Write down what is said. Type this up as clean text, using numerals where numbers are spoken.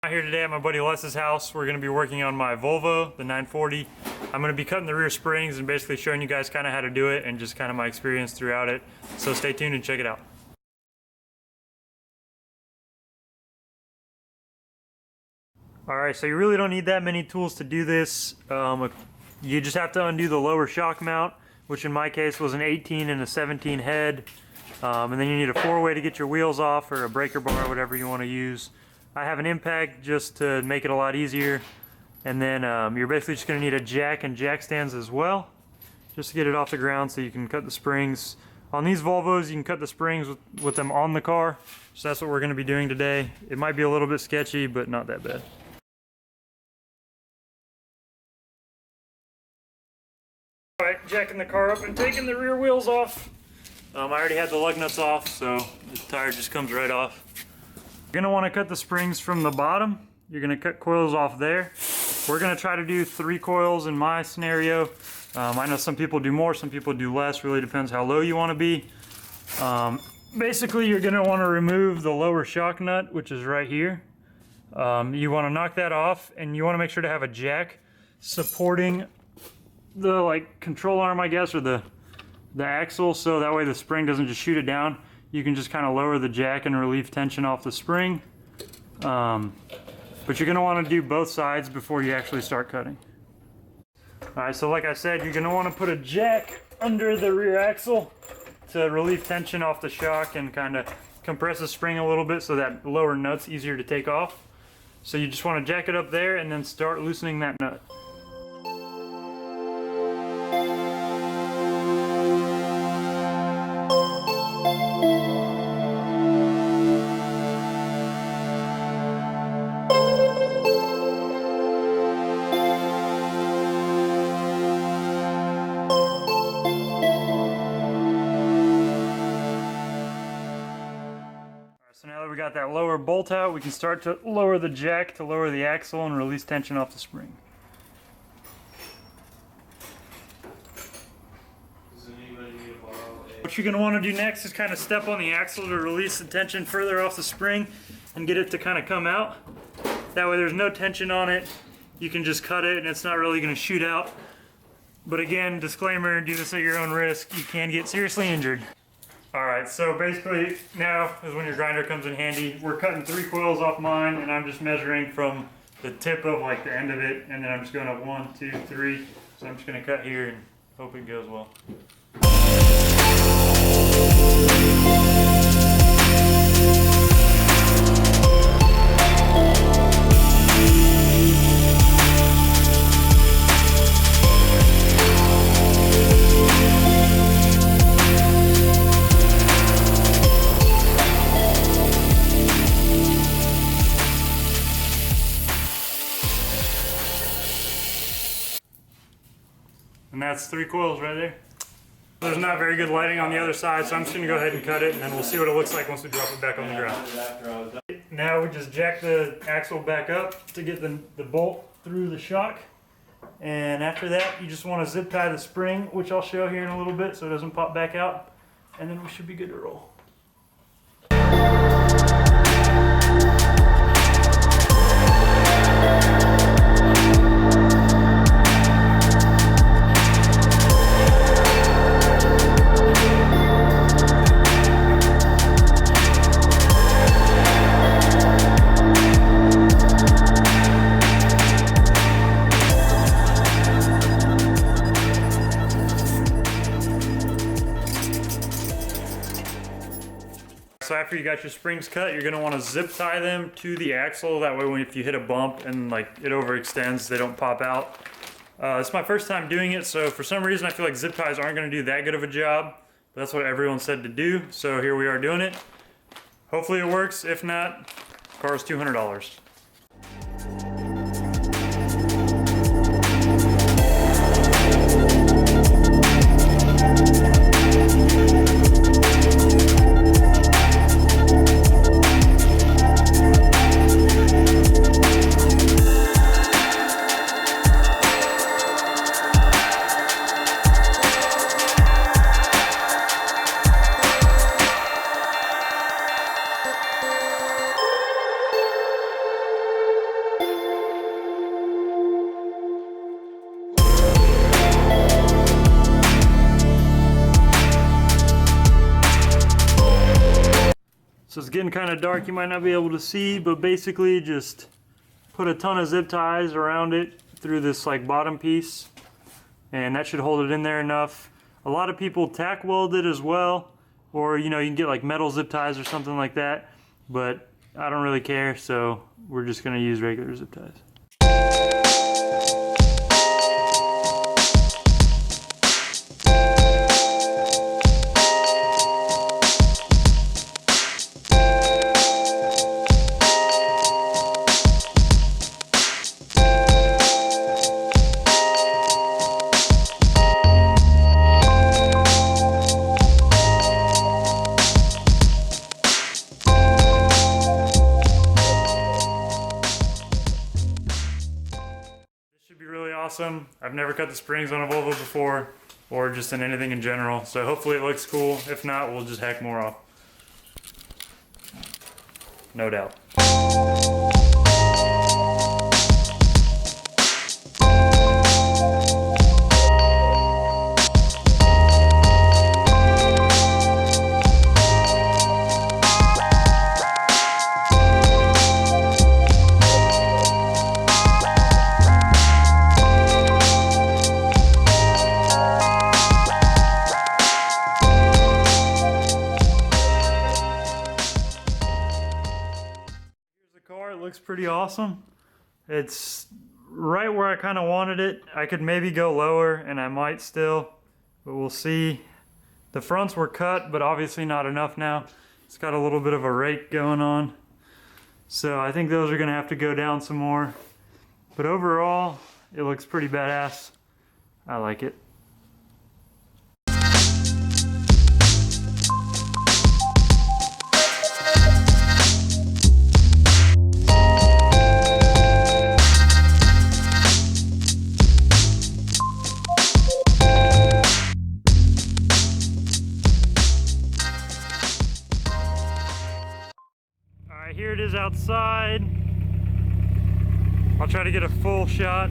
Out here today at my buddy Les's house. We're going to be working on my Volvo, the 940. I'm going to be cutting the rear springs and basically showing you guys kind of how to do it and just kind of my experience throughout it. So stay tuned and check it out. Alright, so you really don't need that many tools to do this. You just have to undo the lower shock mount, which in my case was an 18 and a 17 head. And then you need a 4-way to get your wheels off, or a breaker bar, whatever you want to use. I have an impact just to make it a lot easier. And then you're basically just going to need a jack and jack stands as well, just to get it off the ground so you can cut the springs. On these Volvos, you can cut the springs with them on the car. So that's what we're going to be doing today. It might be a little bit sketchy, but not that bad. Alright, jacking the car up and taking the rear wheels off. I already had the lug nuts off, so the tire just comes right off. You're going to want to cut the springs from the bottom. You're going to cut coils off there. We're going to try to do 3 coils in my scenario. I know some people do more, some people do less. Really depends how low you want to be. Basically, you're going to want to remove the lower shock nut, which is right here. You want to knock that off, and you want to make sure to have a jack supporting the control arm, I guess, or the axle, so that way the spring doesn't just shoot it down. You can just kind of lower the jack and relieve tension off the spring. But you're going to want to do both sides before you actually start cutting. Alright, so like I said, you're going to want to put a jack under the rear axle to relieve tension off the shock and kind of compress the spring a little bit so that lower nut's easier to take off. So you just want to jack it up there and then start loosening that nut. So now that we got that lower bolt out, we can start to lower the jack to lower the axle and release tension off the spring. What you're going to want to do next is kind of step on the axle to release the tension further off the spring and get it to kind of come out. That way there's no tension on it. You can just cut it and it's not really going to shoot out. But again, disclaimer, do this at your own risk. You can get seriously injured. Alright, so basically now is when your grinder comes in handy. We're cutting 3 coils off mine, and I'm just measuring from the tip of the end of it, and then I'm just going up 1, 2, 3. So I'm just going to cut here and hope it goes well. And that's 3 coils right there. There's not very good lighting on the other side, so I'm just going to go ahead and cut it, and then we'll see what it looks like once we drop it back on the ground. Now we just jack the axle back up to get the bolt through the shock. And after that, you just want to zip tie the spring, which I'll show here in a little bit so it doesn't pop back out. And then we should be good to roll. So after you got your springs cut, you're going to want to zip tie them to the axle. That way if you hit a bump and it overextends, they don't pop out. It's my first time doing it, so for some reason I feel like zip ties aren't going to do that good of a job. But that's what everyone said to do, so here we are doing it. Hopefully it works. If not, car's $200. So it's getting kind of dark, you might not be able to see, but basically just put a ton of zip ties around it through this like bottom piece, and that should hold it in there enough. A lot of people tack weld it as well, or you know, you can get like metal zip ties or something like that, but I don't really care, so we're just gonna use regular zip ties. Awesome. I've never cut the springs on a Volvo before, or just in anything in general, so hopefully it looks cool. If not, we'll just hack more off. No doubt. Looks pretty awesome. It's right where I kind of wanted it. I could maybe go lower, and I might still, but we'll see. The fronts were cut, but obviously not enough now. It's got a little bit of a rake going on, so I think those are gonna have to go down some more. But overall, it looks pretty badass. I like it. Here it is outside. I'll try to get a full shot.